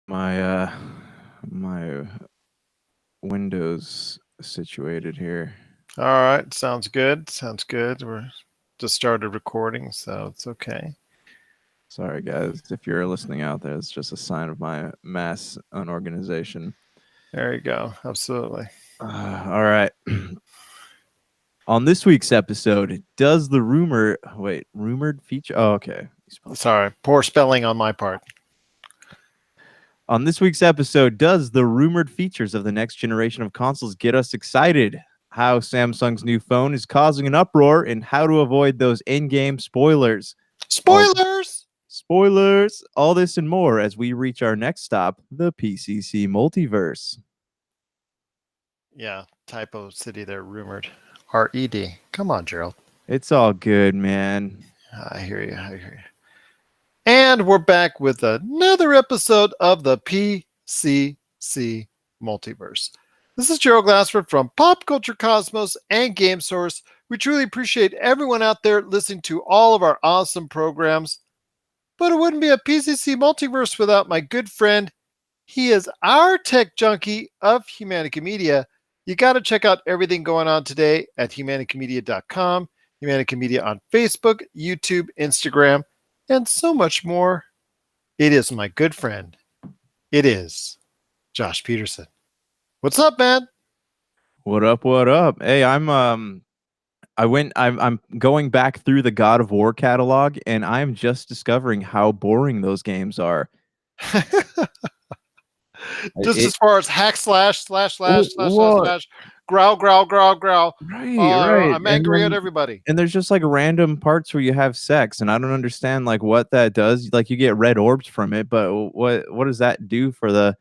my Windows situated here. All right, sounds good. Sounds good. We're just started recording, so it's okay. Sorry, guys, if you're listening out there, it's just a sign of my mass unorganization. There you go. Absolutely. All right. On this week's episode, does the rumored feature? Oh, okay. Sorry, poor spelling on my part. On this week's episode, does the rumored features of the next generation of consoles get us excited? How Samsung's new phone is causing an uproar, and how to avoid those in-game spoilers. All Spoilers. spoilers, all this and more as we reach our next stop, the PCC Multiverse. Yeah, typo city there. Rumored. R-E-D. Come on, Gerald. It's all good, man. I hear you. I hear you. And we're back with another episode of the PCC Multiverse. This is Gerald Glassford from Pop Culture Cosmos and Game Source. We truly appreciate everyone out there listening to all of our awesome programs. But it wouldn't be a PCC Multiverse without my good friend. He is our tech junkie of Humanica Media. You got to check out everything going on today at humanicamedia.com, Humanica Media on Facebook, YouTube, Instagram, and so much more. It is my good friend. It is Josh Peterson. What's up, man? What up? What up? Hey, I'm going back through the God of War catalog, and I'm just discovering how boring those games are. Just It, as far as hack slash slash slash slash slash what? slash growl growl growl growl. Right. I'm angry at everybody. And there's just like random parts where you have sex, and I don't understand like what that does. Like you get red orbs from it, but what does that do for the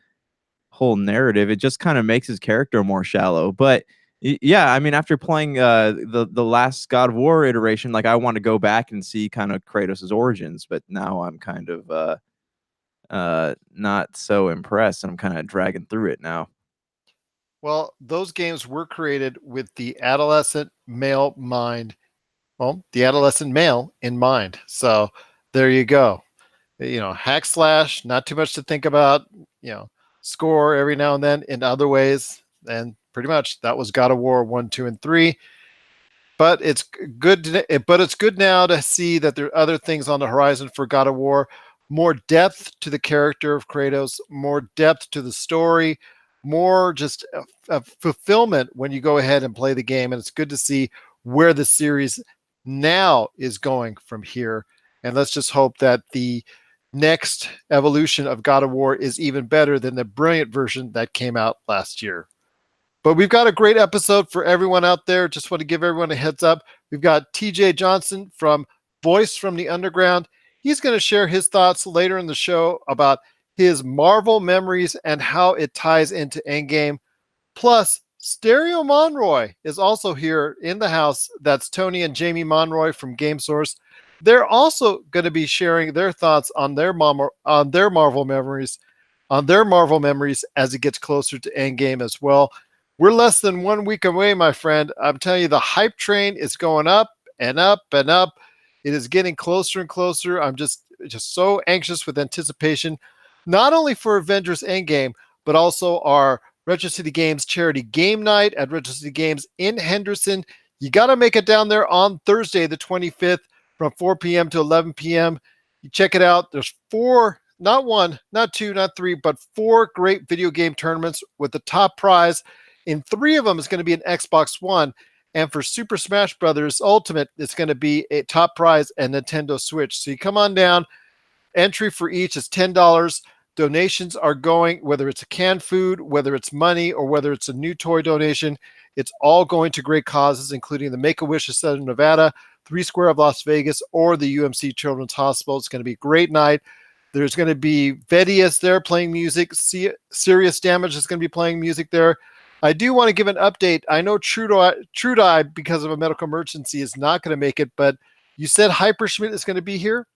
whole narrative? It just kind of makes his character more shallow. But yeah, I mean, after playing the last God of War iteration, like I want to go back and see kind of Kratos' origins, but now I'm kind of not so impressed, and I'm kind of dragging through it now. Well, those games were created with the adolescent male mind. Well, the adolescent male in mind. So there you go. Hack slash, not too much to think about. Score every now and then in other ways. And pretty much that was God of War 1, 2, and 3. But it's good now to see that there are other things on the horizon for God of War. More depth to the character of Kratos, more depth to the story, more just a fulfillment when you go ahead and play the game. And it's good to see where the series now is going from here. And let's just hope that the next evolution of God of War is even better than the brilliant version that came out last year. But we've got a great episode for everyone out there. Just want to give everyone a heads up. We've got TJ Johnson from Voice from the Underground. He's going to share his thoughts later in the show about his Marvel memories and how it ties into Endgame. Plus, Stereo Monroy is also here in the house. That's Tony and Jamie Monroy from Game Source. They're also going to be sharing their thoughts on their Marvel memories, as it gets closer to Endgame as well. We're less than 1 week away, my friend. I'm telling you, the hype train is going up and up and up. It is getting closer and closer. I'm just so anxious with anticipation, not only for Avengers Endgame, but also our Retro City Games charity game night at Retro City Games in Henderson. You got to make it down there on Thursday, the 25th, from 4 p.m. to 11 p.m. You check it out. There's 4, not 1, not 2, not 3, but 4 great video game tournaments with the top prize. In 3 of them is going to be an Xbox One. And for Super Smash Brothers Ultimate, it's going to be a top prize and Nintendo Switch. So you come on down. Entry for each is $10. Donations are going, whether it's a canned food, whether it's money, or whether it's a new toy donation, it's all going to great causes, including the Make-A-Wish of Southern Nevada, 3 Square of Las Vegas, or the UMC Children's Hospital. It's going to be a great night. There's going to be Vedius there playing music. Serious Damage is going to be playing music there. I do want to give an update. I know Trudai, because of a medical emergency, is not going to make it, but you said Hyperschmidt is going to be here?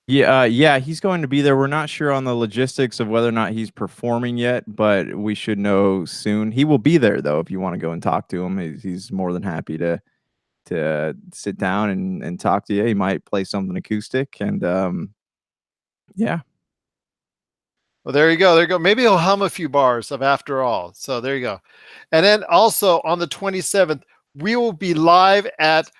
Yeah, he's going to be there. We're not sure on the logistics of whether or not he's performing yet, but we should know soon. He will be there though. If you want to go and talk to him, he's more than happy to sit down and talk to you. He might play something acoustic, and Yeah. Well, there you go. There you go. Maybe he'll hum a few bars of After All. So there you go. And then also on the 27th, we will be live at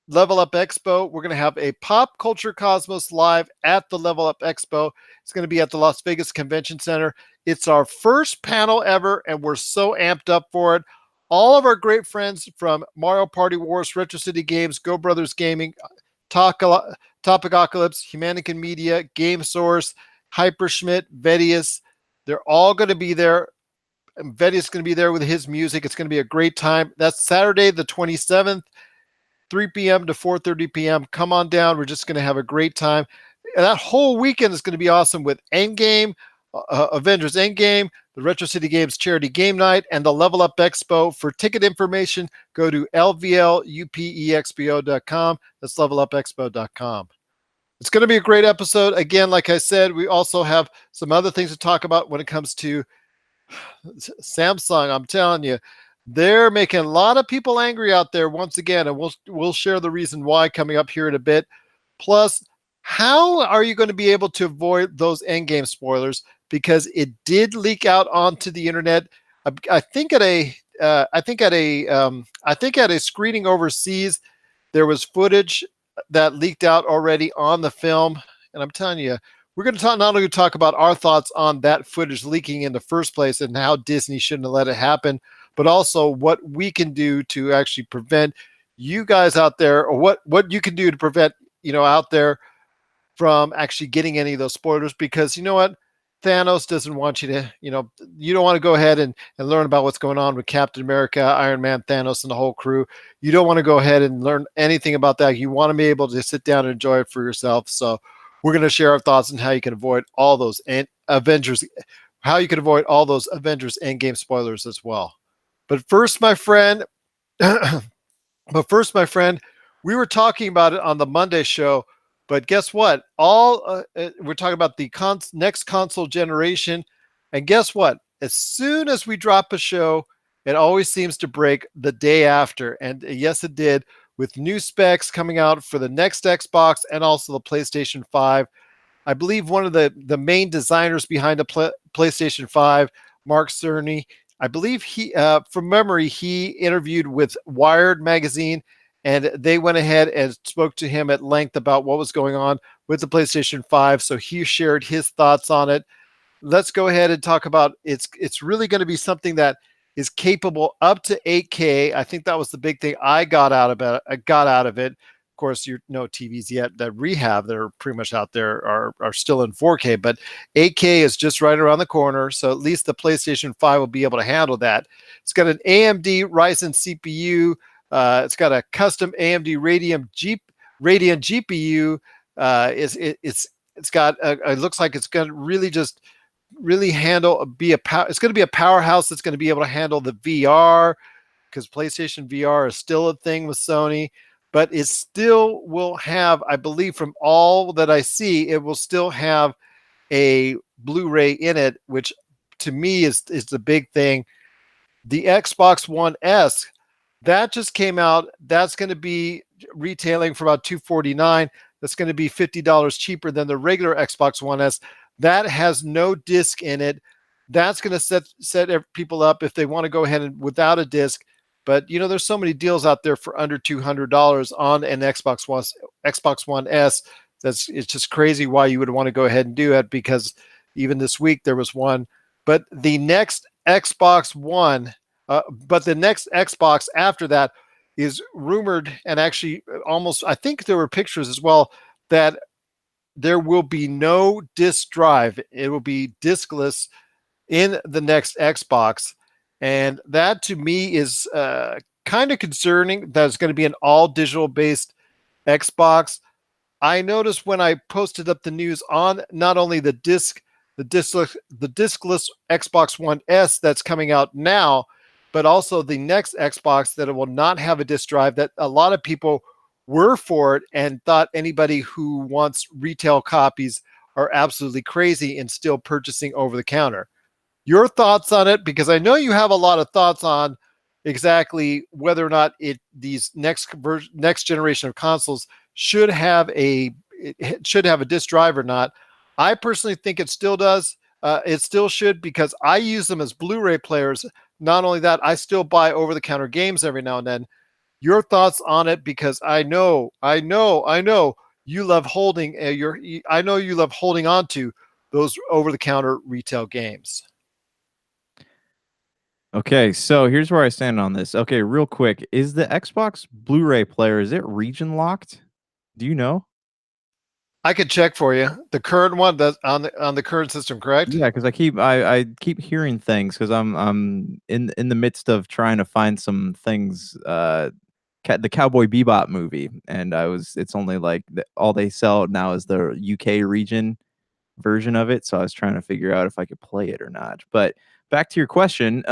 Level Up Expo. We're going to have a Pop Culture Cosmos live at the Level Up Expo. It's going to be at the Las Vegas Convention Center. It's our first panel ever, and we're so amped up for it. All of our great friends from Mario Party Wars, Retro City Games, Go Brothers Gaming, Topicocalypse, Humanican Media, Game Source, Hyperschmidt, Vedius, they're all going to be there. Vedius is going to be there with his music. It's going to be a great time. That's Saturday, the 27th. 3 p.m. to 4:30 p.m. Come on down. We're just going to have a great time. And that whole weekend is going to be awesome with Endgame, Avengers Endgame, the Retro City Games Charity Game Night, and the Level Up Expo. For ticket information, go to lvlupexpo.com. That's levelupexpo.com. It's going to be a great episode. Again, like I said, we also have some other things to talk about when it comes to Samsung. I'm telling you, they're making a lot of people angry out there once again, and we'll share the reason why coming up here in a bit. Plus, how are you going to be able to avoid those endgame spoilers? Because it did leak out onto the internet. I think at a screening overseas, there was footage that leaked out already on the film, and I'm telling you, we're going to not only talk about our thoughts on that footage leaking in the first place and how Disney shouldn't have let it happen, but also what we can do to actually prevent you guys out there, or what you can do to prevent, out there from actually getting any of those spoilers. Because you know what? Thanos doesn't want you to, you don't want to go ahead and learn about what's going on with Captain America, Iron Man, Thanos, and the whole crew. You don't want to go ahead and learn anything about that. You want to be able to sit down and enjoy it for yourself. So we're going to share our thoughts on how you can avoid all those Avengers Endgame spoilers as well. But first, my friend, we were talking about it on the Monday show. But guess what? We're talking about the next console generation. And guess what? As soon as we drop a show, it always seems to break the day after. And yes, it did, with new specs coming out for the next Xbox and also the PlayStation 5. I believe one of the main designers behind the PlayStation 5, Mark Cerny, I believe from memory, he interviewed with Wired magazine, and they went ahead and spoke to him at length about what was going on with the PlayStation 5. So he shared his thoughts on it. Let's go ahead and talk about it's really going to be something that is capable up to 8K. I think that was the big thing I got out of it. Of course, no TVs yet that we have that are pretty much out there are still in 4K, but 8K is just right around the corner. So at least the PlayStation 5 will be able to handle that. It's got an AMD Ryzen CPU. It's got a custom AMD Radeon GPU. It's got it looks like it's going to really handle it's going to be a powerhouse that's going to be able to handle the VR, because PlayStation VR is still a thing with Sony. But it still will have, I believe, from all that I see, it will still have a Blu-ray in it, which to me is the big thing. The Xbox One S, that just came out. That's going to be retailing for about $249. That's going to be $50 cheaper than the regular Xbox One S. That has no disc in it. That's going to set people up if they want to go ahead and without a disc. But there's so many deals out there for under $200 on an Xbox One S. It's just crazy why you would want to go ahead and do it, because even this week there was one. But the next Xbox after that is rumored, and actually almost, I think there were pictures as well, that there will be no disc drive. It will be discless in the next Xbox. And that to me is kind of concerning, that it's going to be an all digital based Xbox. I noticed when I posted up the news on not only the discless Xbox One S that's coming out now, but also the next Xbox, that it will not have a disc drive, that a lot of people were for it and thought anybody who wants retail copies are absolutely crazy and still purchasing over the counter. Your thoughts on it? Because I know you have a lot of thoughts on exactly whether or not these next generation of consoles should have a disc drive or not. I personally think it still does. It still should, because I use them as Blu-ray players. Not only that, I still buy over-the-counter games every now and then. Your thoughts on it? Because I know you love holding I know you love holding on to those over-the-counter retail games. Okay, so here's where I stand on this. Okay, real quick, is the Xbox Blu-ray player, is it region locked? Do you know? I could check for you. The current one that's on the current system, correct? Yeah, because I keep hearing things because I'm in the midst of trying to find some things. The Cowboy Bebop movie, and it's only like all they sell now is the UK region version of it. So I was trying to figure out if I could play it or not. But back to your question,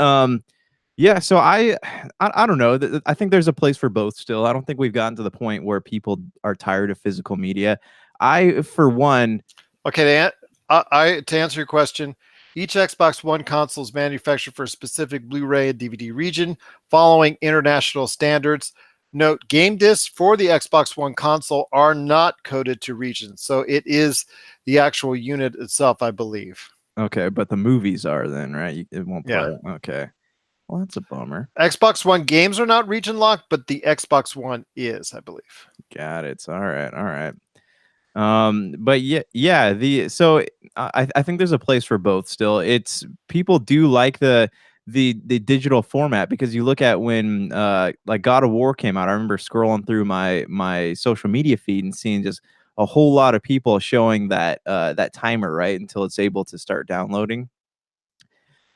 yeah. So I don't know. I think there's a place for both still. I don't think we've gotten to the point where people are tired of physical media. I, for one, Okay, to answer your question, each Xbox One console is manufactured for a specific Blu-ray and DVD region following international standards. Note, game discs for the Xbox One console are not coded to regions, so it is the actual unit itself, I believe. okay, but the movies are then, right? It won't Yeah. play. Okay. Well, that's a bummer. Xbox One games are not region locked, but the Xbox One is, I believe. Got it. All right. All right. But yeah, I think there's a place for both still. It's people do like the digital format because you look at when like God of War came out. I remember scrolling through my social media feed and seeing just a whole lot of people showing that timer, right, until it's able to start downloading.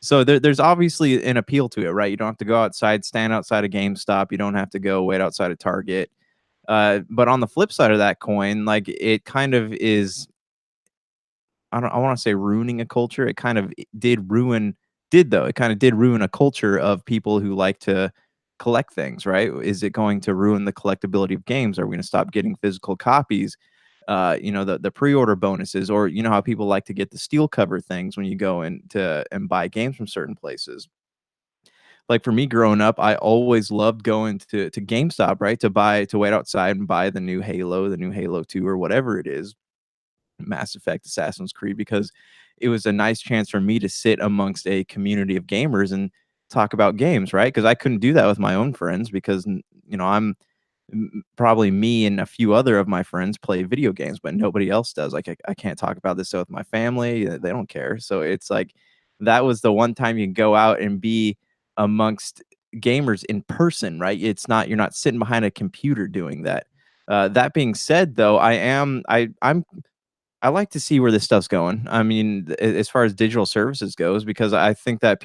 So there's obviously an appeal to it, right? You don't have to go outside, stand outside a GameStop. You don't have to go wait outside a Target. But on the flip side of that coin, like it kind of is, I want to say ruining a culture. It kind of it kind of did ruin a culture of people who like to collect things, right? Is it going to ruin the collectability of games? Are we going to stop getting physical copies? The pre-order bonuses, or you know how people like to get the steel cover things when you go and buy games from certain places. Like for me growing up, I always loved going to GameStop, right? To wait outside and buy the new Halo 2 or whatever it is, Mass Effect, Assassin's Creed, because it was a nice chance for me to sit amongst a community of gamers and talk about games, right? Because I couldn't do that with my own friends because I'm probably me and a few other of my friends play video games, but nobody else does. Like I can't talk about this with my family; they don't care. So it's like that was the one time you can go out and be amongst gamers in person, right? You're not sitting behind a computer doing that. That being said, though, I like to see where this stuff's going. I mean, as far as digital services goes, because I think that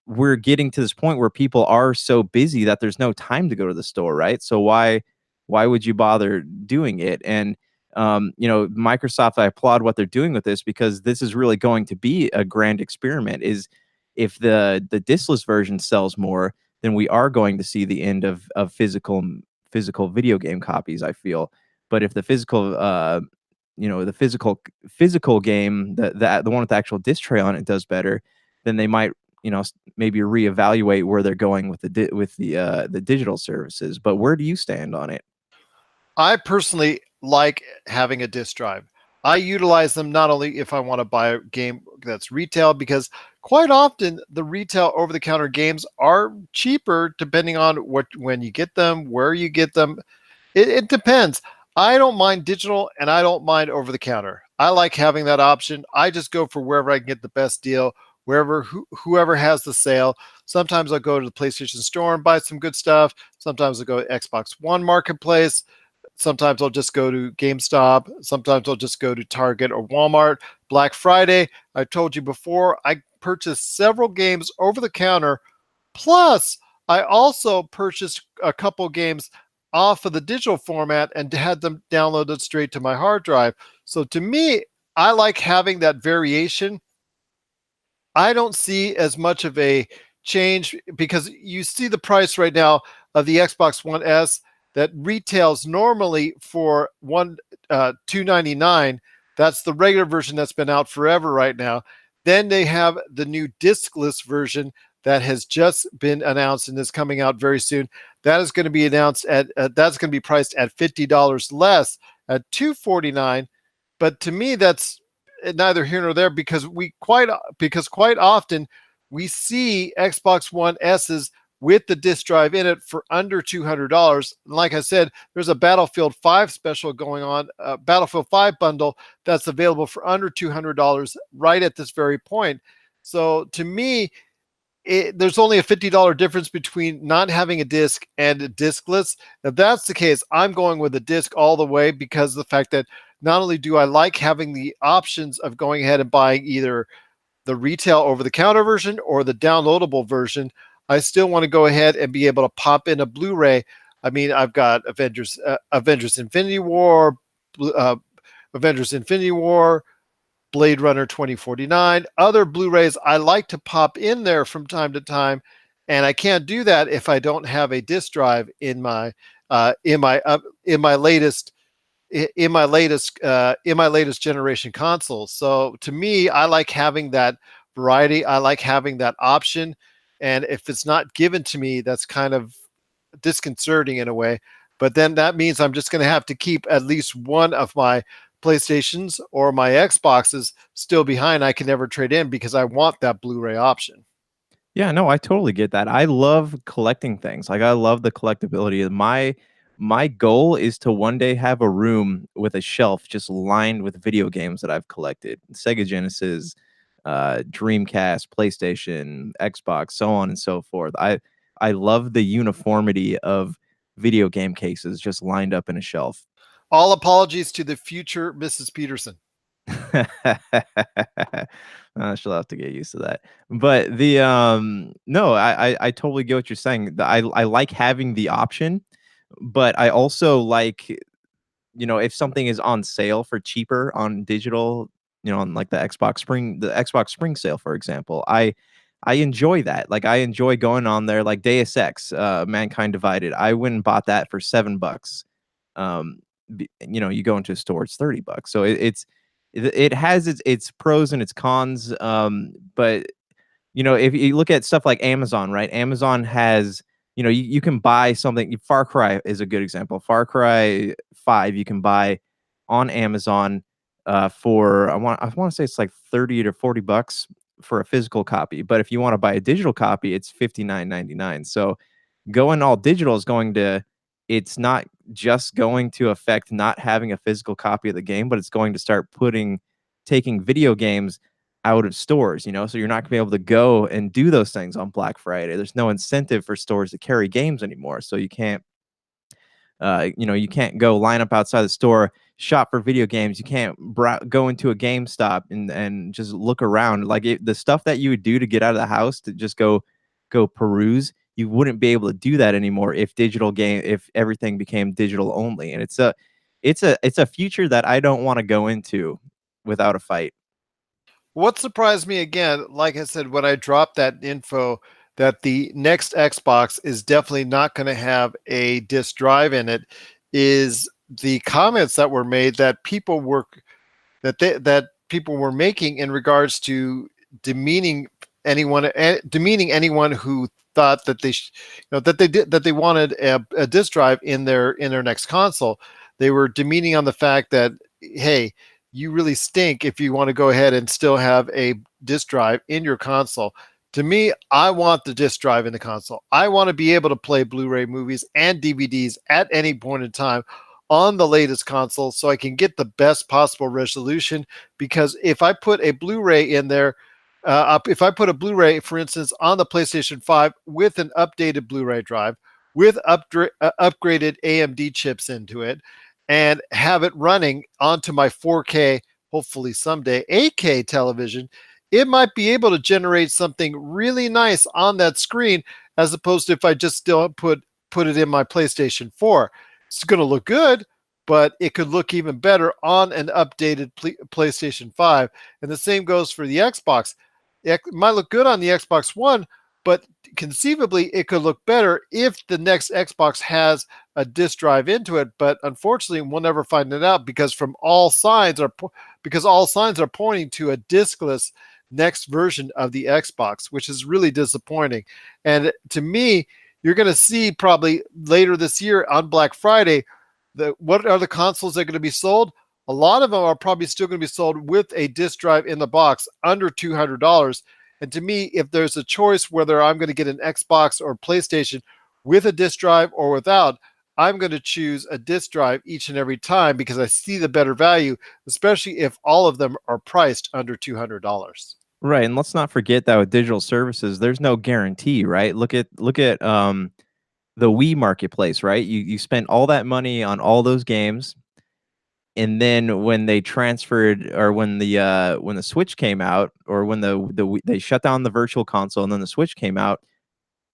we're getting to this point where people are so busy that there's no time to go to the store, right? So why would you bother doing it? And Microsoft, I applaud what they're doing with this because this is really going to be a grand experiment. Is if the discless version sells more, then we are going to see the end of physical video game copies. I feel, but if the physical game, the one with the actual disc tray on it does better, then they might maybe reevaluate where they're going with the digital services. But where do you stand on it? I personally like having a disk drive. I utilize them not only if I want to buy a game that's retail, because quite often the retail over-the-counter games are cheaper depending on when you get them, where you get them. It depends. I don't mind digital and I don't mind over-the-counter. I like having that option. I just go for wherever I can get the best deal, whoever has the sale. Sometimes I'll go to the PlayStation Store and buy some good stuff. Sometimes I'll go to Xbox One Marketplace. Sometimes I'll just go to GameStop. Sometimes I'll just go to Target or Walmart. Black Friday, I told you before, I purchased several games over the counter. Plus, I also purchased a couple games off of the digital format and had them downloaded straight to my hard drive. So to me, I like having that variation. I don't see as much of a change because you see the price right now of the Xbox One S that retails normally for $299. That's the regular version that's been out forever right now. Then they have the new discless version that has just been announced and is coming out very soon. That is going to be announced at that's going to be priced at $50 less at $249. But to me, that's neither here nor there because quite often we see Xbox One S's with the disk drive in it for under $200. Like I said, there's a Battlefield 5 special going on, a Battlefield 5 bundle that's available for under $200 right at this very point. So to me, there's only a $50 difference between not having a disc and a diskless. If that's the case, I'm going with a disc all the way because of the fact that not only do I like having the options of going ahead and buying either the retail over the counter version or the downloadable version, I still want to go ahead and be able to pop in a Blu-ray. I mean, I've got Avengers Infinity War, uh, Avengers Infinity War, Blade Runner 2049, other Blu-rays I like to pop in there from time to time, and I can't do that if I don't have a disc drive in my latest generation console. So to me, I like having that variety. I like having that option, and if it's not given to me, that's kind of disconcerting in a way. But then that means I'm just going to have to keep at least one of my PlayStations or my Xboxes still behind. I can never trade in because I want that Blu-ray option. Yeah, no, I totally get that. I love collecting things. Like I love the collectability. My goal is to one day have a room with a shelf just lined with video games that I've collected. Sega Genesis, Dreamcast, PlayStation, Xbox, so on and so forth. I love the uniformity of video game cases just lined up in a shelf. All apologies to the future Mrs. Peterson. She'll have to get used to that. But the no, I totally get what you're saying. I like having the option, but I also like, if something is on sale for cheaper on digital, on like the Xbox Spring sale, for example, I enjoy that. Like I enjoy going on there, like Deus Ex, Mankind Divided. I went and bought that for $7. Um, you go into a store, it's $30. So it has its pros and its cons. But if you look at stuff like Amazon, right? Amazon has, you can buy something. Far Cry is a good example. Far Cry 5 you can buy on Amazon for I want to say it's like 30 to $40 for a physical copy. But if you want to buy a digital copy, it's $59.99. So going all digital is it's not just going to affect not having a physical copy of the game, but it's going to start taking video games out of stores, so you're not gonna be able to go and do those things on Black Friday. There's no incentive for stores to carry games anymore. So you can't go line up outside the store, shop for video games. You can't go into a GameStop and just look around. Like the stuff that you would do to get out of the house to just go peruse, you wouldn't be able to do that anymore if everything became digital only. And it's a future that I don't want to go into without a fight. What surprised me again, like I said, when I dropped that info that the next Xbox is definitely not going to have a disk drive in it, is the comments that were made that people were making in regards to demeaning anyone who thought that that they wanted a disk drive in their next console. They were demeaning on the fact that, hey, you really stink if you want to go ahead and still have a disk drive in your console. To me, I want the disk drive in the console. I want to be able to play Blu-ray movies and DVDs at any point in time on the latest console so I can get the best possible resolution. Because if I put a Blu-ray in there, if I put a Blu-ray, for instance, on the PlayStation 5 with an updated Blu-ray drive, with upgraded AMD chips into it, and have it running onto my 4K, hopefully someday 8K television, it might be able to generate something really nice on that screen, as opposed to if I just still put it in my PlayStation 4. It's going to look good, but it could look even better on an updated PlayStation 5. And the same goes for the Xbox. It might look good on the Xbox One, but conceivably it could look better if the next Xbox has a disk drive into it. But unfortunately, we'll never find it out because all signs are pointing to a diskless next version of the Xbox, which is really disappointing. And to me, you're going to see probably later this year on Black Friday, what are the consoles that are going to be sold? a lot of them are probably still going to be sold with a disk drive in the box under $200. And to me, if there's a choice whether I'm going to get an Xbox or PlayStation with a disk drive or without, I'm going to choose a disk drive each and every time because I see the better value, especially if all of them are priced under $200. Right, and let's not forget that with digital services, there's no guarantee, right? Look at the Wii marketplace, right? You spent all that money on all those games, and then when they transferred, or when the Switch came out, or when they shut down the virtual console, and then the Switch came out,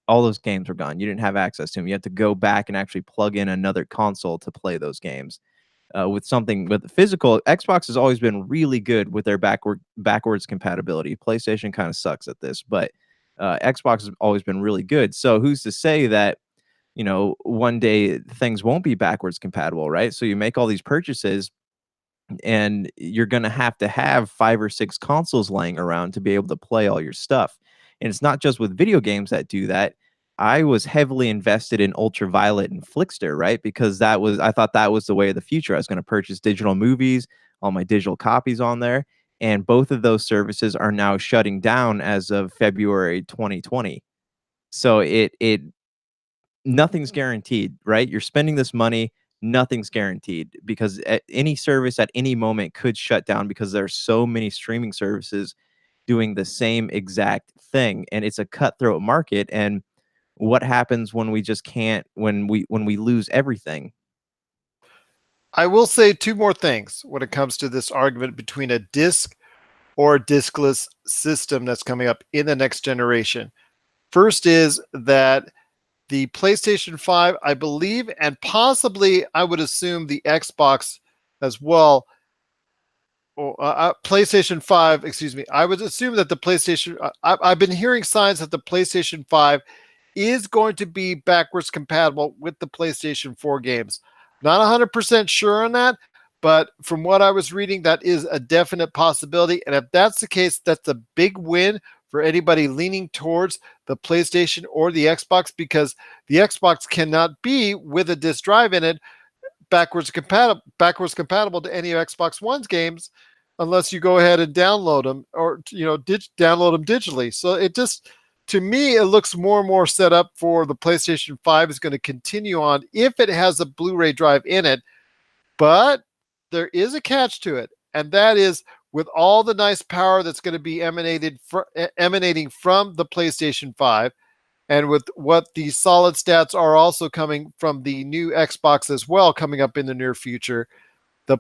all those games were gone. You didn't have access to them. You had to go back and actually plug in another console to play those games. With physical, Xbox has always been really good with their backwards compatibility. PlayStation kind of sucks at this, but Xbox has always been really good. So who's to say that one day things won't be backwards compatible, right? So you make all these purchases, and you're going to have 5 or 6 consoles laying around to be able to play all your stuff. And it's not just with video games that do that. I was heavily invested in Ultraviolet and Flickster, right? Because I thought that was the way of the future. I was going to purchase digital movies, all my digital copies on there. And both of those services are now shutting down as of February 2020. So it nothing's guaranteed, right? You're spending this money, nothing's guaranteed, because any service at any moment could shut down because there are so many streaming services doing the same exact thing, and it's a cutthroat market. And what happens when we just can't when we lose everything? I will say two more things when it comes to this argument between a disk or a diskless system that's coming up in the next generation. First is that the PlayStation 5, I believe, and possibly I would assume the Xbox as well, or PlayStation 5, excuse me. I would assume that the PlayStation, I've been hearing signs that the PlayStation 5 is going to be backwards compatible with the PlayStation 4 games. Not 100% sure on that, but from what I was reading, that is a definite possibility. And if that's the case, that's a big win for anybody leaning towards the PlayStation or the Xbox, because the Xbox cannot be with a disk drive in it backwards compatible to any of Xbox One's games unless you go ahead and download them, or download them digitally. So it just, to me, it looks more and more set up for the PlayStation 5 is going to continue on if it has a Blu-ray drive in it. But there is a catch to it, and that is, with all the nice power that's going to be emanating from the PlayStation 5, and with what the solid stats are also coming from the new Xbox as well coming up in the near future, the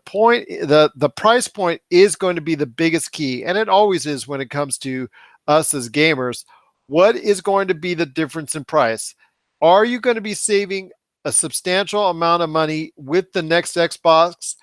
price point is going to be the biggest key, and it always is when it comes to us as gamers. What is going to be the difference in price? Are you going to be saving a substantial amount of money with the next Xbox,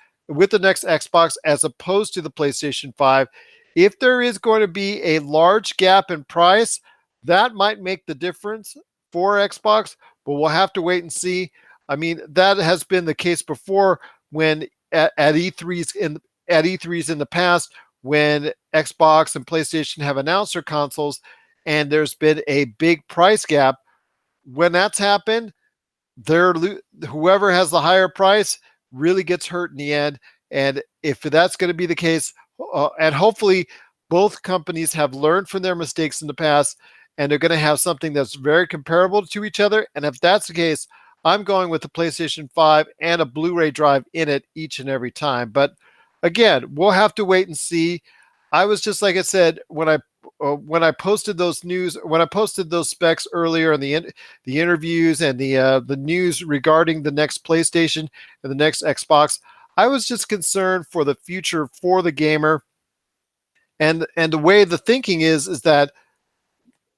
as opposed to the PlayStation 5? If there is going to be a large gap in price, that might make the difference for Xbox, but we'll have to wait and see. I mean, that has been the case before when at E3s in the past, when Xbox and PlayStation have announced their consoles and there's been a big price gap. When that's happened, whoever has the higher price really gets hurt in the end. And if that's going to be the case, and hopefully both companies have learned from their mistakes in the past, and they're going to have something that's very comparable to each other. And if that's the case, I'm going with the PlayStation 5 and a Blu-ray drive in it each and every time. But again, we'll have to wait and see. I was just, like I said, when I posted those specs earlier, and the interviews and the news regarding the next PlayStation and the next Xbox, I was just concerned for the future for the gamer, and the way the thinking is that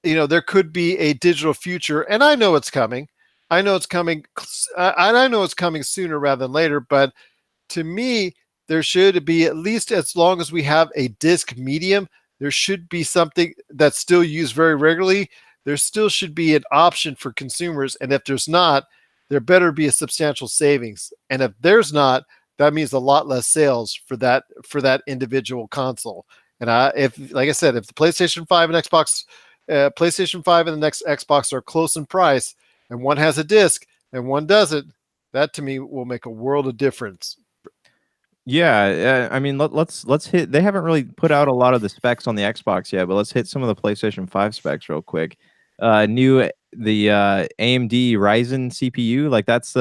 there could be a digital future, and I know it's coming. I know it's coming, and I know it's coming sooner rather than later. But to me, there should be, at least as long as we have a disc medium, there should be something that's still used very regularly. There still should be an option for consumers, and if there's not, there better be a substantial savings. And if there's not, that means a lot less sales for that individual console. And like I said, if the PlayStation 5 and PlayStation 5 and the next Xbox are close in price, and one has a disc and one doesn't, that to me will make a world of difference. Yeah, I mean, let's hit. They haven't really put out a lot of the specs on the Xbox yet, but let's hit some of the PlayStation 5 specs real quick. New the AMD Ryzen CPU, like that's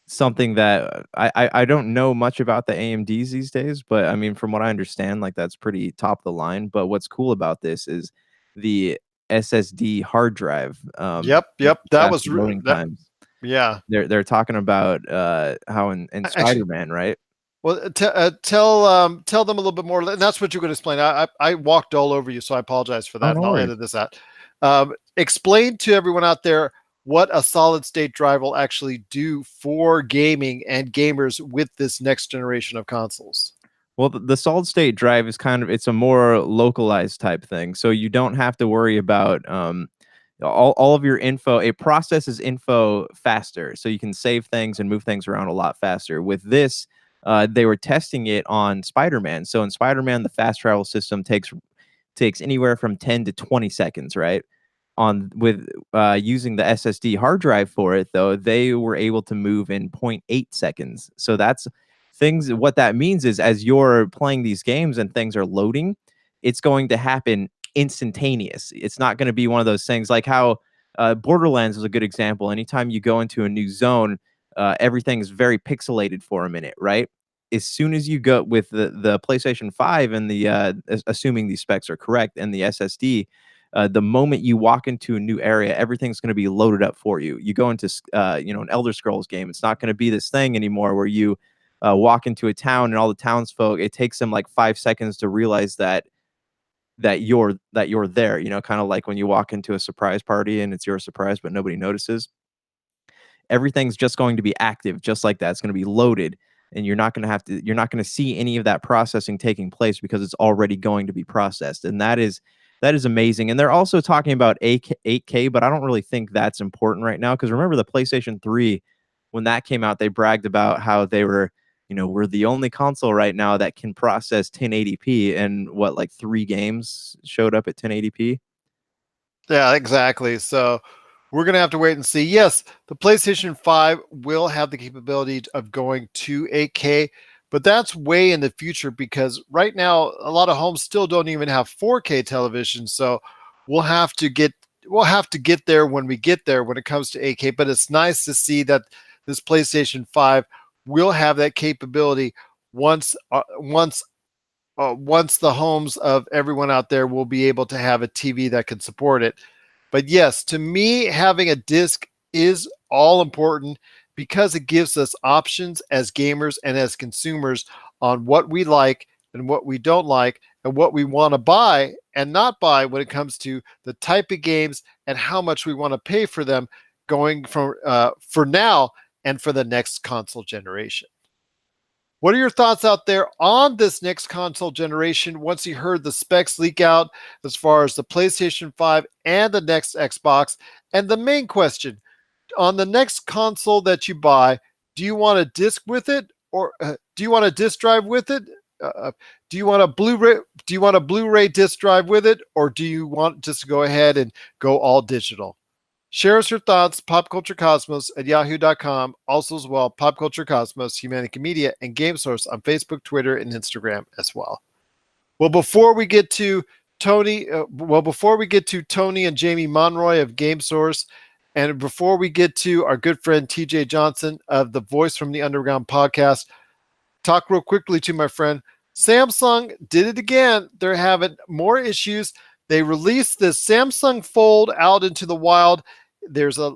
something that I don't know much about the AMDs these days, but I mean, from what I understand, like that's pretty top of the line. But what's cool about this is the SSD hard drive, Yep, with yep. That faster was loading that. times. Yeah. They're talking about how in Actually, Spider-Man, right? well, tell them a little bit more, and that's what you're going to explain. I walked all over you, so I apologize for Oh, that, no and I'll worries. edit this out. Explain to everyone out there what a solid state drive will actually do for gaming and gamers with this next generation of consoles. Well, the solid state drive is kind of it's a more localized type thing. So you don't have to worry about all of your info. It processes info faster, so you can save things and move things around a lot faster. With this, they were testing it on Spider-Man. So in Spider-Man, the fast travel system takes anywhere from 10 to 20 seconds, right? On with using the SSD hard drive for it, though, they were able to move in point 0.8 seconds. So that's things. What that means is, as you're playing these games and things are loading, it's going to happen instantaneous. It's not going to be one of those things like how Borderlands is a good example. Anytime you go into a new zone, everything is very pixelated for a minute, right? As soon as you go with the PlayStation 5 and the assuming these specs are correct and the SSD, the moment you walk into a new area, everything's going to be loaded up for you. You go into an Elder Scrolls game, it's not going to be this thing anymore where you walk into a town and all the townsfolk. It takes them like 5 seconds to realize that you're there. Kind of like when you walk into a surprise party and it's your surprise, but nobody notices. Everything's just going to be active just like that. It's going to be loaded, and you're not going to see any of that processing taking place because it's already going to be processed. And that is amazing. And they're also talking about 8K, but I don't really think that's important right now because remember the PlayStation 3 when that came out, they bragged about how we're the only console right now that can process 1080p, and what, like 3 games showed up at 1080p. Yeah, exactly. So we're going to have to wait and see. Yes, the PlayStation 5 will have the capability of going to 8K, but that's way in the future because right now a lot of homes still don't even have 4K television. So we'll have to get we'll have to get there when we get there when it comes to 8K, but it's nice to see that this PlayStation 5 will have that capability once the homes of everyone out there will be able to have a TV that can support it. But yes, to me, having a disc is all important because it gives us options as gamers and as consumers on what we like and what we don't like and what we want to buy and not buy when it comes to the type of games and how much we want to pay for them going from for now and for the next console generation. What are your thoughts out there on this next console generation once you heard the specs leak out as far as the PlayStation 5 and the next Xbox? And the main question on the next console that you buy, do you want a disc with it or do you want a disc drive with it? Do you want a Blu-ray? Do you want a Blu-ray disc drive with it, or do you want just to go ahead and go all digital? Share us your thoughts, popculturecosmos at yahoo.com. Also, as well, Pop Culture Cosmos, Humanity Media, and Game Source on Facebook, Twitter, and Instagram as well. Well, before we get to Tony and Jamie Monroy of Game Source, and before we get to our good friend TJ Johnson of the Voice from the Underground podcast, talk real quickly to my friend. Samsung did it again. They're having more issues. They released this Samsung Fold out into the wild. There's a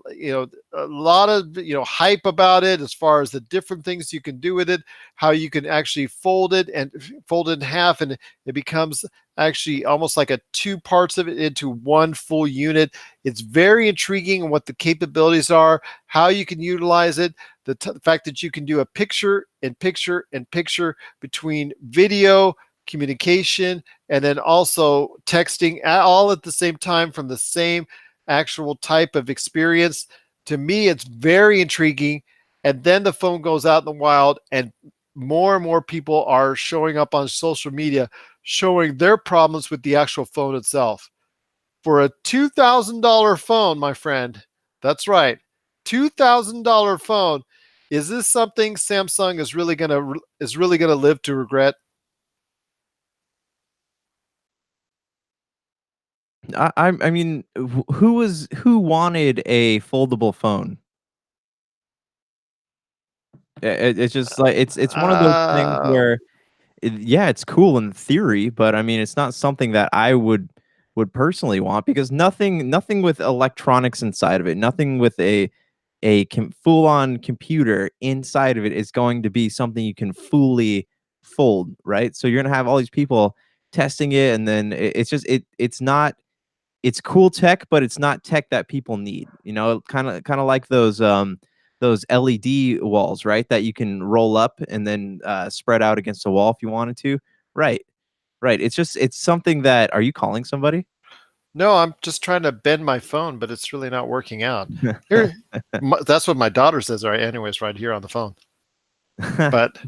lot of hype about it as far as the different things you can do with it, how you can actually fold it and fold it in half, and it becomes actually almost like a two parts of it into one full unit. It's very intriguing on what the capabilities are, how you can utilize it, the fact that you can do a picture and picture and picture between video communication and then also texting all at the same time from the same actual type of experience. To me, it's very intriguing. And then the phone goes out in the wild, and more people are showing up on social media showing their problems with the actual phone itself. For a $2,000 phone, my friend, that's right, $2,000 phone, Is this something Samsung is really gonna live to regret? I mean, who wanted a foldable phone? It's just like it's one of those things Uh, where yeah, it's cool in theory, but I mean, it's not something that I would personally want because nothing with electronics inside of it, nothing with a full-on computer inside of it is going to be something you can fully fold, right? So you're gonna have all these people testing it, and then it's just it's not it's cool tech, but it's not tech that people need. You know, kind of like those LED walls, right? That you can roll up and then spread out against a wall if you wanted to. Right, right. It's just it's something that. Are you calling somebody? no, I'm just trying to bend my phone, but it's really not working out. Here, that's what my daughter says, right? Anyways, right here on the phone. But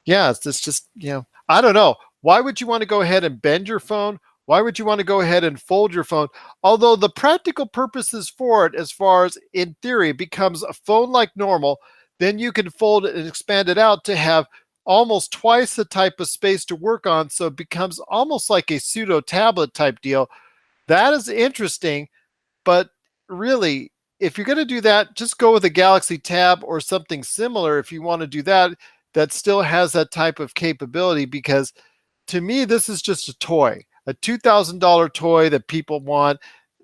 yeah, it's just, I don't know. Why would you want to go ahead and bend your phone? Why would you want to go ahead and fold your phone? Although the practical purposes for it, as far as in theory, becomes a phone like normal, then you can fold it and expand it out to have almost twice the type of space to work on. So it becomes almost like a pseudo tablet type deal. That is interesting. But really, if you're going to do that, just go with a Galaxy Tab or something similar if you want to do that, that still has that type of capability. Because to me, this is just a toy, a $2,000 toy that people want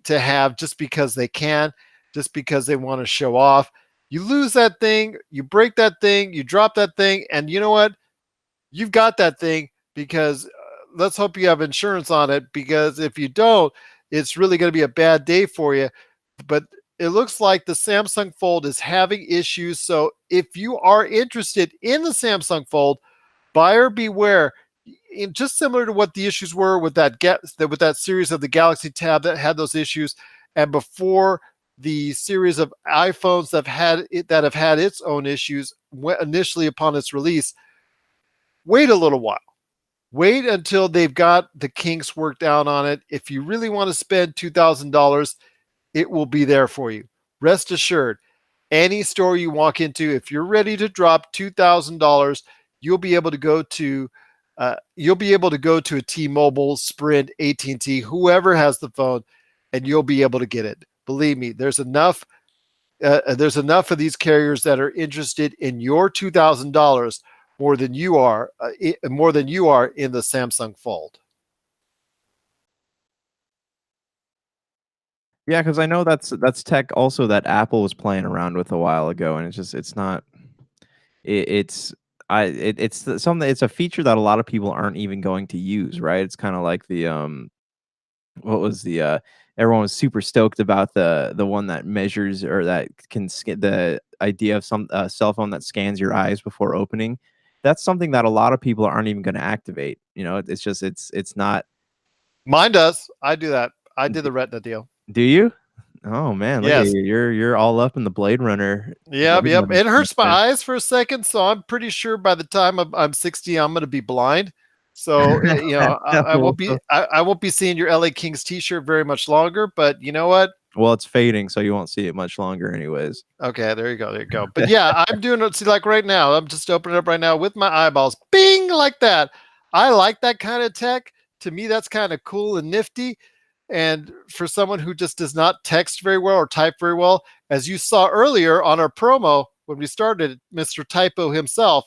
to have just because they can, just because they want to show off. You lose that thing, you break that thing, you drop that thing, and you know what? You've got that thing because let's hope you have insurance on it, because if you don't, it's really going to be a bad day for you. But it looks like the Samsung Fold is having issues. So if you are interested in the Samsung Fold, buyer beware. Just similar to what the issues were with that series of the Galaxy Tab that had those issues, and before the series of iPhones that have had its own issues initially upon its release. Wait a little while. Wait until they've got the kinks worked out on it. If you really want to spend $2,000, it will be there for you. Rest assured, any store you walk into, if you're ready to drop $2,000, you'll be able to go to a T-Mobile, Sprint, AT&T, whoever has the phone, and you'll be able to get it. Believe me, there's enough of these carriers that are interested in your $2,000 more than you are in the Samsung Fold. Yeah, because I know that's tech also that Apple was playing around with a while ago, and it's just it's not it's something it's a feature that a lot of people aren't even going to use, right? It's kind of like the what was the everyone was super stoked about the one that measures or that can the idea of some cell phone that scans your eyes before opening. That's something that a lot of people aren't even going to activate. You know, it's just it's not. Mine does. I do that. I did the Retina deal. Do you? Oh man, look at Yes. you. You're all up in the Yep. Blade Yep. Runner It stuff hurts my there. eyes for a second, so I'm pretty sure by the time I'm 60, I'm going to be blind. So Well, I won't be seeing your LA Kings T-shirt very much longer. But you know what? well, it's fading, so you won't see it much longer anyways. Okay, there you go. There you go. But yeah, I'm doing it. See, like right now, I'm just opening it up right now with my eyeballs. Bing, like that. I like that kind of tech. To me, that's kind of cool and nifty. And for someone who just does not text very well or type very well, as you saw earlier on our promo when we started, Mr. Typo himself,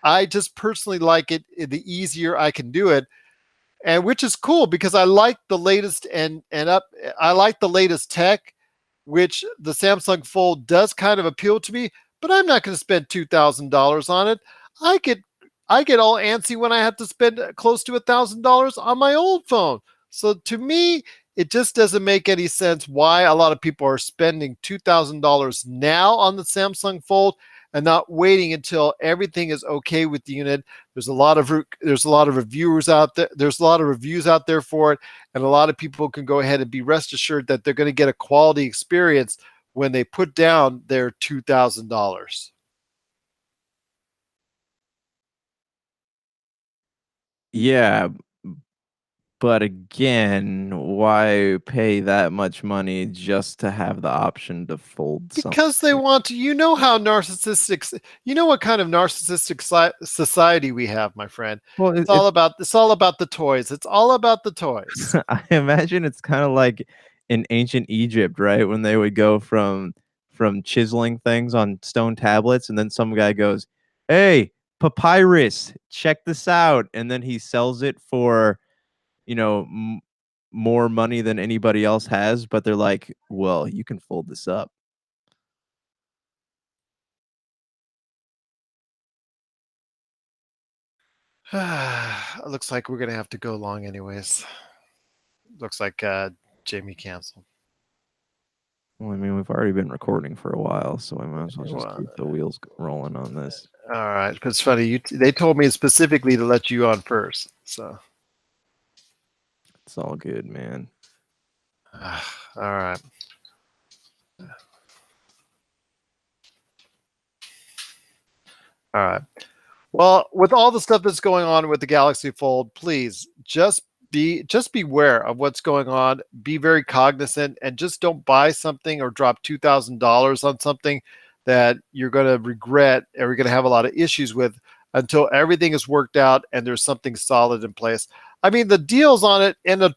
I just personally like it the easier I can do it. And which is cool because I like the latest I like the latest tech, which the Samsung Fold does kind of appeal to me, but I'm not going to spend $2,000 on it. I get I get all antsy when I have to spend close to $1,000 on my old phone. So to me, it just doesn't make any sense why a lot of people are spending $2,000 now on the Samsung Fold and not waiting until everything is okay with the unit. There's a lot of reviewers out there. There's a lot of reviews out there for it, and a lot of people can go ahead and be rest assured that they're going to get a quality experience when they put down their $2,000. Yeah, But again, why pay that much money just to have the option to fold something? Because they want to. You know how narcissistic. You know what kind of narcissistic society we have, my friend. Well, It's all about. It's all about the toys. It's all about the toys. I imagine it's kinda like in ancient Egypt, right? When they would go from chiseling things on stone tablets, and then some guy goes, "Hey, papyrus, check this out," and then he sells it for, you know, more money than anybody else has, but they're like, "Well, you can fold this up." It looks like we're gonna have to go long, anyways. Looks like Jamie canceled. Well, I mean, we've already been recording for a while, so I might as well just Well, keep the wheels rolling on this. all right. It's funny. They told me specifically to let you on first. So, It's all good, man. all right. All right. Well, with all the stuff that's going on with the Galaxy Fold, please just beware of what's going on. Be very cognizant and just don't buy something or drop $2,000 on something that you're going to regret or you're going to have a lot of issues with until everything is worked out and there's something solid in place. I mean, the deals on it and the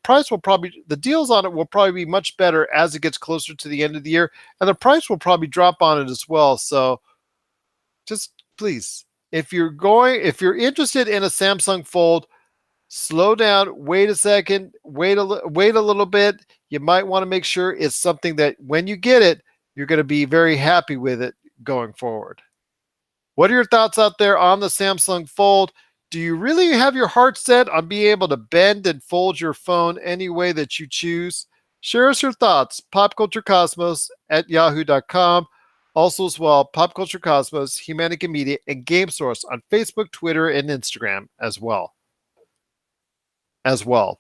deals on it will probably be much better as it gets closer to the end of the year, and the price will probably drop on it as well. So just please, if you're interested in a Samsung Fold, slow down, wait a second, wait a little bit. You might want to make sure it's something that when you get it, you're going to be very happy with it going forward. What are your thoughts out there on the Samsung Fold? Do you really have your heart set on being able to bend and fold your phone any way that you choose? Share us your thoughts. PopCultureCosmos at yahoo.com. Also, as well, Pop Culture Cosmos, Humanica Media, and Game Source on Facebook, Twitter, and Instagram as well. Well,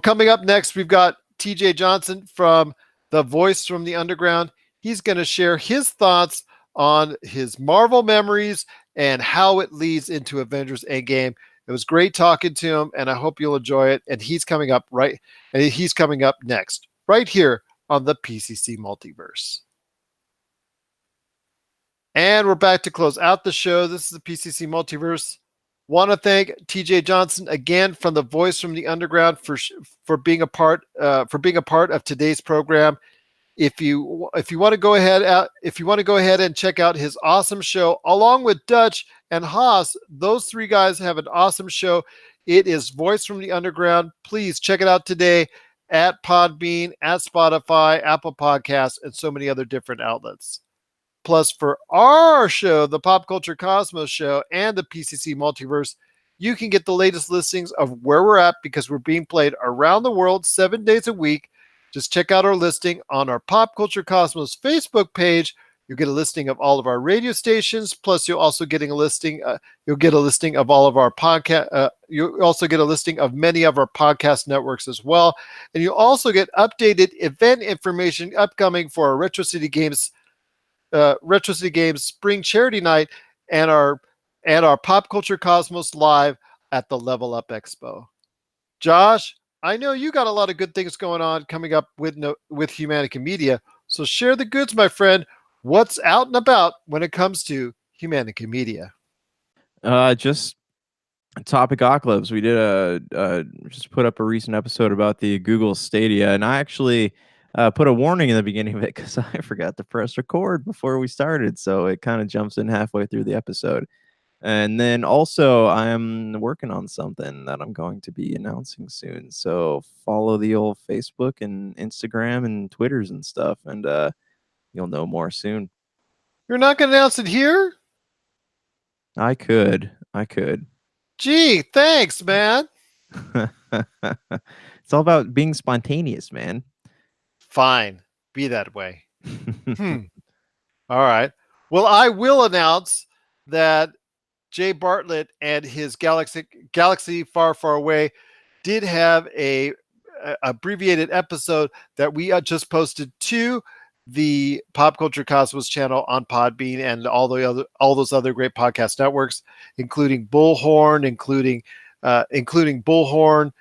coming up next, we've got TJ Johnson from The Voice from the Underground. He's going to share his thoughts on his Marvel memories and how it leads into Avengers Endgame. It was great talking to him, and I hope you'll enjoy it. And he's coming up next, right here on the PCC Multiverse. And we're back to close out the show. This is the PCC Multiverse. Want to thank TJ Johnson again from The Voice from the Underground for being a part of today's program. If you want to go ahead and check out his awesome show along with Dutch and Haas, those three guys have an awesome show. It is Voice from the Underground. Please check it out today at Podbean, at Spotify, Apple Podcasts, and so many other different outlets. Plus, for our show, the Pop Culture Cosmos show, and the PCC Multiverse, you can get the latest listings of where we're at because we're being played around the world 7 days a week. Just check out our listing on our Pop Culture Cosmos Facebook page. You'll get a listing of all of our radio stations. Plus, you'll also get a listing. You'll get a listing of all of our podcast. You'll also get a listing of many of our podcast networks as well, and you'll also get updated event information upcoming for our Retro City Games Spring Charity Night and our Pop Culture Cosmos Live at the Level Up Expo. Josh, I know you got a lot of good things going on coming up with Humanica Media, so share the goods, my friend. What's out and about when it comes to Humanica Media? Just Topic Oclubs. We did just put up a recent episode about the Google Stadia, and I actually put a warning in the beginning of it because I forgot to press record before we started, so it kind of jumps in halfway through the episode. And then also, I'm working on something that I'm going to be announcing soon. So follow the old Facebook and Instagram and Twitters and stuff, and you'll know more soon. You're not going to announce it here? I could. Gee, thanks, man. It's all about being spontaneous, man. Fine. Be that way. All right. Well, I will announce that Jay Bartlett and his Galaxy Far Far Away did have a abbreviated episode that we just posted to the Pop Culture Cosmos channel on Podbean and all those other great podcast networks, including Bullhorn, including Bullhorn,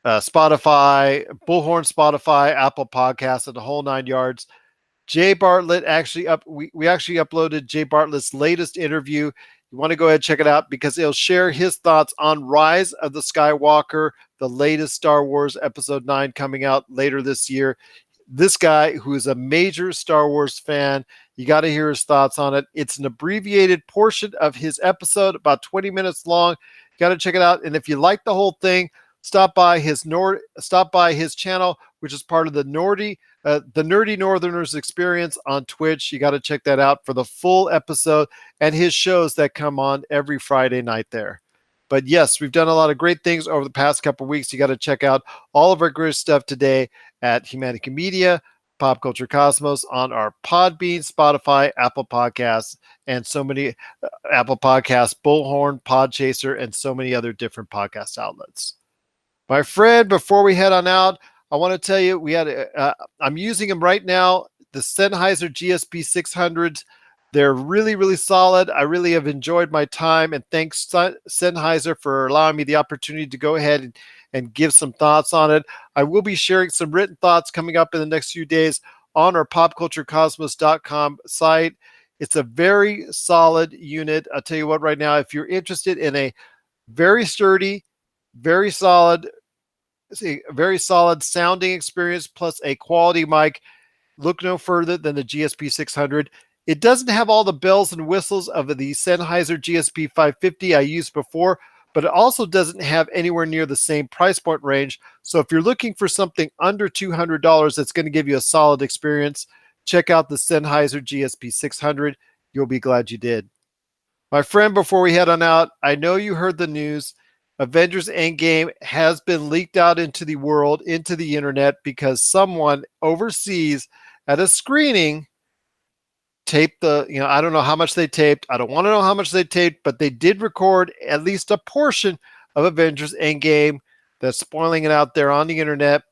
Spotify, Bullhorn, Spotify, Apple Podcasts, and the whole 9 yards. Jay Bartlett actually we actually uploaded Jay Bartlett's latest interview. You want to go ahead and check it out because it'll share his thoughts on Rise of the Skywalker, the latest Star Wars Episode 9 coming out later this year. This guy, who is a major Star Wars fan, you got to hear his thoughts on it. It's an abbreviated portion of his episode, about 20 minutes long. Got to check it out. And if you like the whole thing, stop by his channel, which is part of the Nerdy Northerners Experience on Twitch. You got to check that out for the full episode and his shows that come on every Friday night there. But yes, we've done a lot of great things over the past couple of weeks. You got to check out all of our great stuff today at Humanity Media, Pop Culture Cosmos, on our Podbean, Spotify, Apple Podcasts, and so many Apple Podcasts, Bullhorn, Podchaser, and so many other different podcast outlets. My friend, before we head on out, I want to tell you I'm using them right now, the Sennheiser GSP 600s. They're really, really solid. I really have enjoyed my time, and thanks Sennheiser for allowing me the opportunity to go ahead and give some thoughts on it. I will be sharing some written thoughts coming up in the next few days on our popculturecosmos.com site. It's a very solid unit. I'll tell you what, right now, if you're interested in a very sturdy, very solid sounding experience plus a quality mic, look no further than the GSP 600. It doesn't have all the bells and whistles of the Sennheiser GSP 550 I used before, but it also doesn't have anywhere near the same price point range. So if you're looking for something under $200 that's going to give you a solid experience, check out the Sennheiser GSP 600. You'll be glad you did. My friend, before we head on out, I know you heard the news. Avengers Endgame has been leaked out into the world, into the internet, because someone overseas at a screening taped I don't know how much they taped. I don't want to know how much they taped, but they did record at least a portion of Avengers Endgame. That's spoiling it out there on the internet.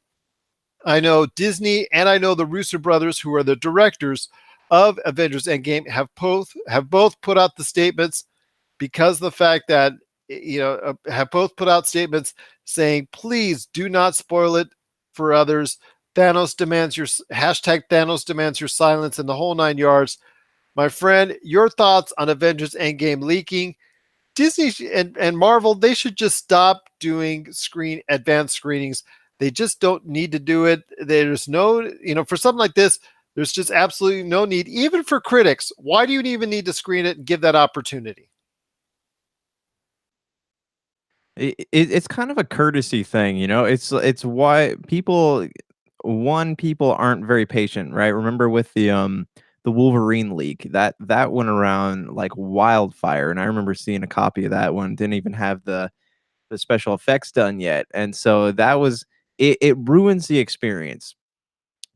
I know Disney and I know the Russo brothers, who are the directors of Avengers Endgame, have both put out the statements, because the fact that have both put out statements saying, please do not spoil it for others. Thanos demands your silence, and the whole 9 yards. My friend, your thoughts on Avengers Endgame leaking? Disney and Marvel, they should just stop doing advanced screenings. They just don't need to do it. There's no, for something like this, there's just absolutely no need, even for critics. Why do you even need to screen it and give that opportunity? It's kind of a courtesy thing, it's why people aren't very patient, right? Remember with the Wolverine leak, that went around like wildfire, and I remember seeing a copy of that one. Didn't even have the special effects done yet, and so that was it ruins the experience,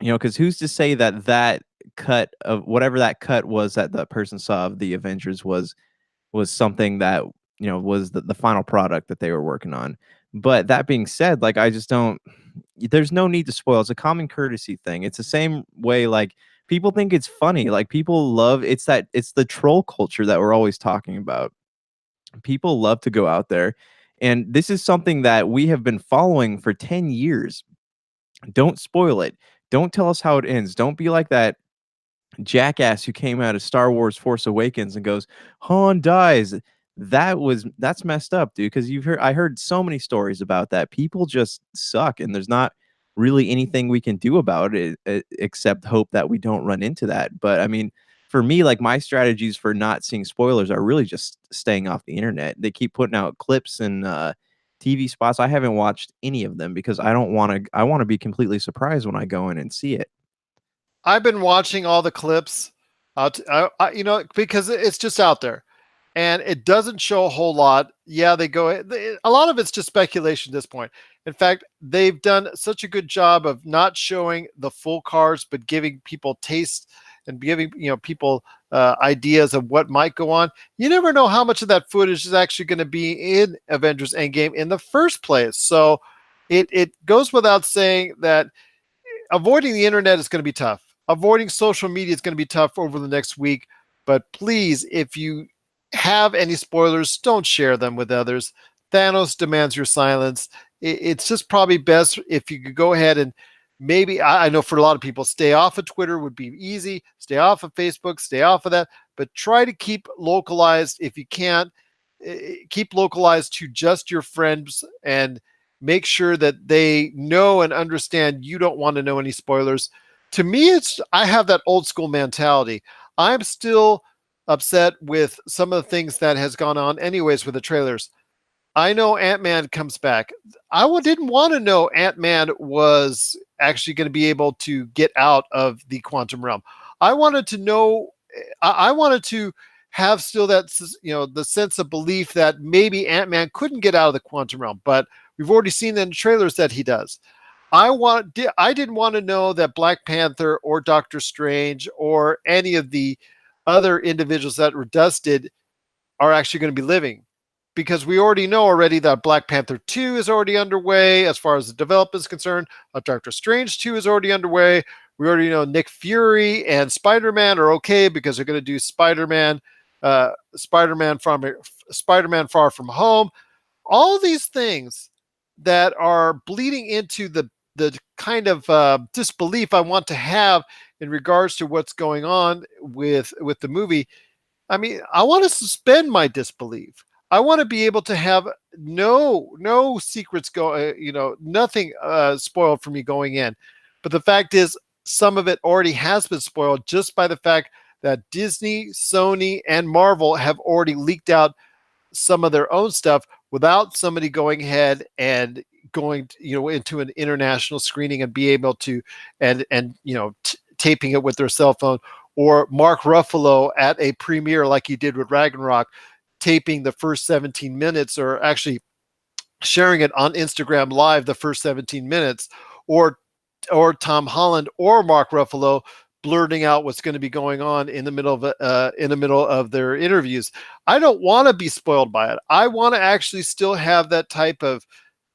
because who's to say that cut of whatever that cut was that the person saw of the Avengers was something that was the final product that they were working on. But that being said, like, I just don't, there's no need to spoil. It's a common courtesy thing. It's the same way, like, people think it's funny, like, people love it's the troll culture that we're always talking about. People love to go out there, and this is something that we have been following for 10 years. Don't spoil it. Don't tell us how it ends. Don't be like that jackass who came out of Star Wars Force Awakens and goes, Han dies. That's messed up, dude, because I heard so many stories about that. People just suck, and there's not really anything we can do about it, except hope that we don't run into that. But I mean, for me, like, my strategies for not seeing spoilers are really just staying off the internet. They keep putting out clips and TV spots. I haven't watched any of them because I want to be completely surprised when I go in and see it. I've been watching all the clips, because it's just out there, and it doesn't show a whole lot. Yeah, a lot of it's just speculation at this point. In fact, they've done such a good job of not showing the full cars, but giving people taste and giving people ideas of what might go on. You never know how much of that footage is actually going to be in Avengers Endgame in the first place. So it goes without saying that avoiding the internet is going to be tough. Avoiding social media is going to be tough over the next week. But please, if you have any spoilers, don't share them with others. Thanos demands your silence. It's just probably best if you could go ahead and maybe, I know for a lot of people, stay off of Twitter would be easy, stay off of Facebook, stay off of that, but try to keep localized if you can't. Keep localized to just your friends and make sure that they know and understand you don't want to know any spoilers. To me, it's I have that old school mentality. I'm still upset with some of the things that has gone on anyways with the trailers. I know Ant-Man comes back. Didn't want to know Ant-Man was actually going to be able to get out of the quantum realm. I wanted to know. I wanted to have still that, the sense of belief that maybe Ant-Man couldn't get out of the quantum realm, but we've already seen in the trailers that he does. I didn't want to know that Black Panther or Doctor Strange or any of the other individuals that were dusted are actually going to be living, because we already know already that Black Panther 2 is already underway as far as the development is concerned. Doctor Strange 2 is already underway. We already know Nick Fury and Spider-Man are okay because they're going to do Spider-Man, Spider-Man Far From Home. All these things that are bleeding into the kind of disbelief I want to have in regards to what's going on with the movie. I mean, I want to suspend my disbelief. I want to be able to have no secrets go, nothing spoiled for me going in. But the fact is, some of it already has been spoiled just by the fact that Disney, Sony, and Marvel have already leaked out some of their own stuff without somebody going ahead and going, into an international screening and be able to, and taping it with their cell phone, or Mark Ruffalo at a premiere like he did with Ragnarok, taping the first 17 minutes, or actually sharing it on Instagram Live the first 17 minutes, or Tom Holland or Mark Ruffalo blurting out what's going to be going on in the middle of their interviews. I don't want to be spoiled by it. I want to actually still have that type of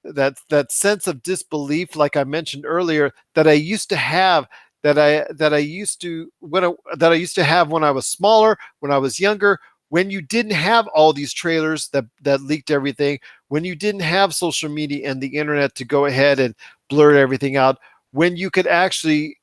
that sense of disbelief, like I mentioned earlier, that I used to have, that I used to have when I was smaller, when I was younger, when you didn't have all these trailers that leaked everything, when you didn't have social media and the internet to go ahead and blur everything out, when you could actually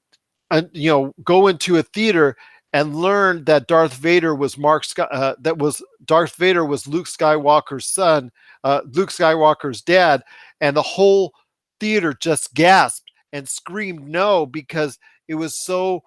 go into a theater and learn that Darth Vader was Darth Vader was Luke Skywalker's son, Luke Skywalker's dad, and the whole theater just gasped and screamed no, because it was so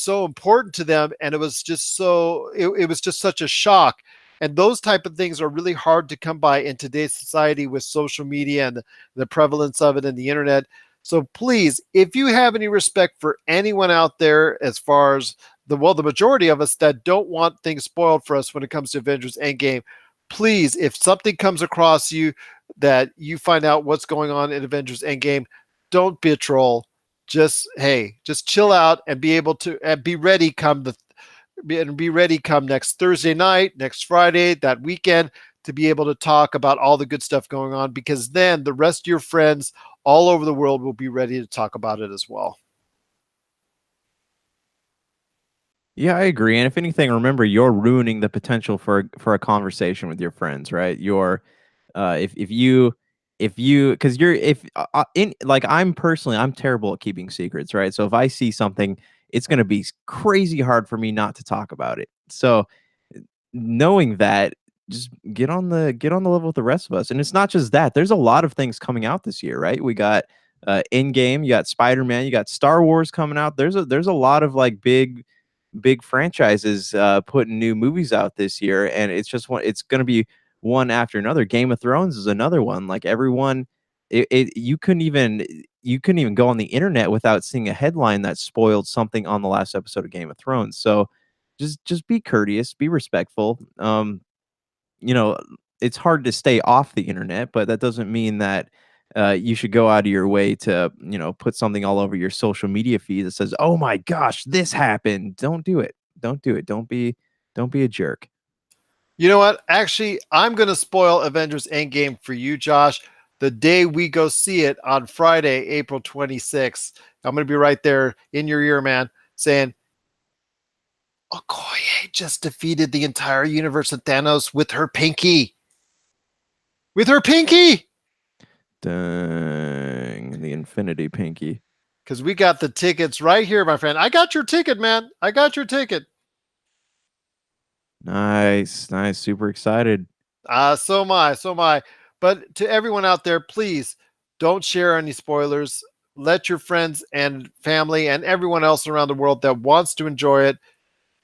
important to them, and it was just it was just such a shock. And those type of things are really hard to come by in today's society with social media and the prevalence of it and the internet. So please, if you have any respect for anyone out there, as far as the majority of us that don't want things spoiled for us when it comes to Avengers Endgame, please, if something comes across you that you find out what's going on in Avengers Endgame, don't be a troll. Just chill out and be able to, and be ready come next Thursday night, next Friday, that weekend, to be able to talk about all the good stuff going on, because then the rest of your friends all over the world will be ready to talk about it as well. Yeah, I agree. And if anything, remember, you're ruining the potential for a conversation with your friends, right? If you because you're if in like I'm personally, I'm terrible at keeping secrets, right? So if I see something, it's going to be crazy hard for me not to talk about it. So knowing that, just get on the level with the rest of us. And it's not just that. There's a lot of things coming out this year, right? We got Endgame, you got Spider-Man, you got Star Wars coming out. There's a lot of like big franchises putting new movies out this year, and it's going to be one after another. Game of Thrones is another one. Like everyone, you couldn't even go on the internet without seeing a headline that spoiled something on the last episode of Game of Thrones. So just be courteous, be respectful. You know, it's hard to stay off the internet, but that doesn't mean that you should go out of your way to, put something all over your social media feed that says, "Oh my gosh, this happened." Don't do it. Don't do it. Don't be a jerk. You know what? Actually, I'm going to spoil Avengers Endgame for you, Josh, the day we go see it on Friday, April 26th. I'm going to be right there in your ear, man, saying, Okoye just defeated the entire universe of Thanos with her pinky. with her pinky. Dang, the Infinity Pinky. Because we got the tickets right here, my friend. I got your ticket, man. I got your ticket. Nice, nice. Super excited. So am I. So am I. But to everyone out there, please don't share any spoilers. Let your friends and family and everyone else around the world that wants to enjoy it.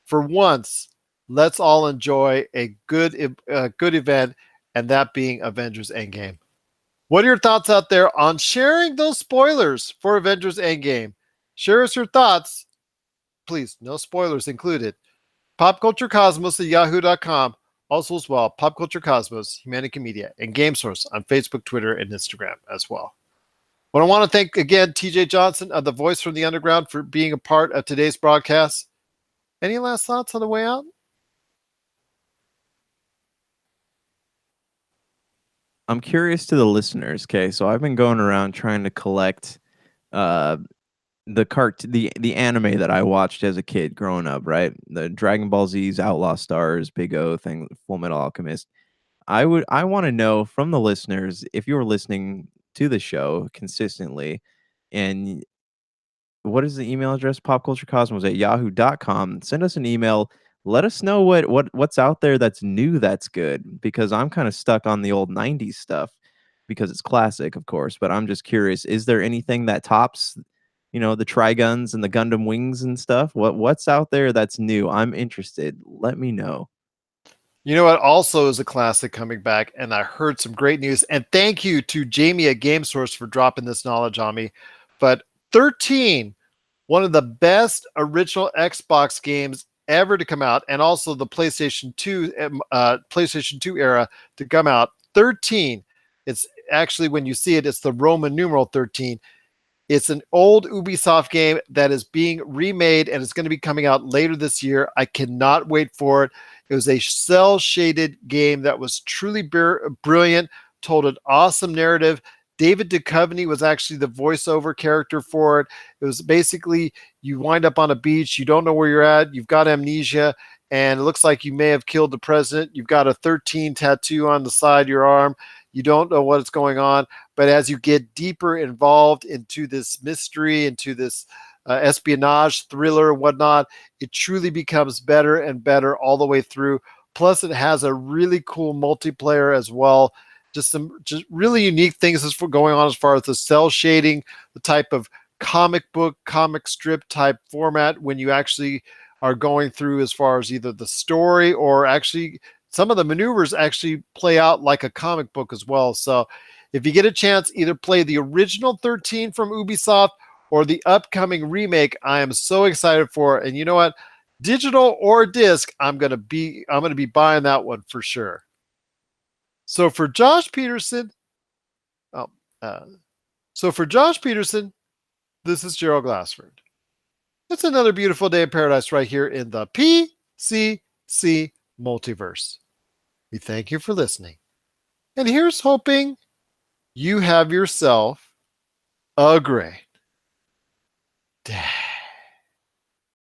For once, let's all enjoy a good event, and that being Avengers Endgame. What are your thoughts out there on sharing those spoilers for Avengers Endgame? Share us your thoughts. Please, no spoilers included. PopCultureCosmos at yahoo.com. Also as well, Pop Culture Cosmos, Humanity Media, and Game Source on Facebook, Twitter, and Instagram as well. But I want to thank again TJ Johnson of the Voice from the Underground for being a part of today's broadcast. Any last thoughts on the way out? I'm curious to the listeners. Okay, so I've been going around trying to collect uh the anime that I watched as a kid growing up, right? The Dragon Ball Z's, Outlaw Stars, Big O thing, Full Metal Alchemist. I want to know from the listeners, if you're listening to the show consistently, and what is the email address? Popculturecosmos at yahoo.com. Send us an email. Let us know what's out there that's new that's good, because I'm kind of stuck on the old 90s stuff because it's classic, of course, but I'm just curious, is there anything that tops, the Triguns and the Gundam Wings and stuff? What's out there that's new? I'm interested. Let me know. You know what also is a classic coming back, and I heard some great news. And thank you to Jamie at Game Source for dropping this knowledge on me. But 13, one of the best original Xbox games ever to come out, and also the PlayStation 2 era to come out. 13. It's actually, when you see it, it's the Roman numeral 13. It's an old Ubisoft game that is being remade, and it's going to be coming out later this year. I cannot wait for it. It was a cel-shaded game that was truly brilliant, told an awesome narrative. David Duchovny was actually the voiceover character for it. It was basically, you wind up on a beach, you don't know where you're at, you've got amnesia, and it looks like you may have killed the president. You've got a 13 tattoo on the side of your arm. You don't know what's going on. But as you get deeper involved into this mystery, into this espionage thriller and whatnot, it truly becomes better and better all the way through. Plus, it has a really cool multiplayer as well. Just really unique things that's going on as far as the cell shading, the type of comic book, comic strip type format when you actually are going through, as far as either the story or actually some of the maneuvers actually play out like a comic book as well. So if you get a chance, either play the original 13 from Ubisoft or the upcoming remake. I am so excited for it. And you know what? Digital or disc, I'm gonna be buying that one for sure. So for Josh Peterson, oh, uh, this is Gerald Glassford. It's another beautiful day in paradise right here in the PCC Multiverse. We thank you for listening. And here's hoping you have yourself a great day.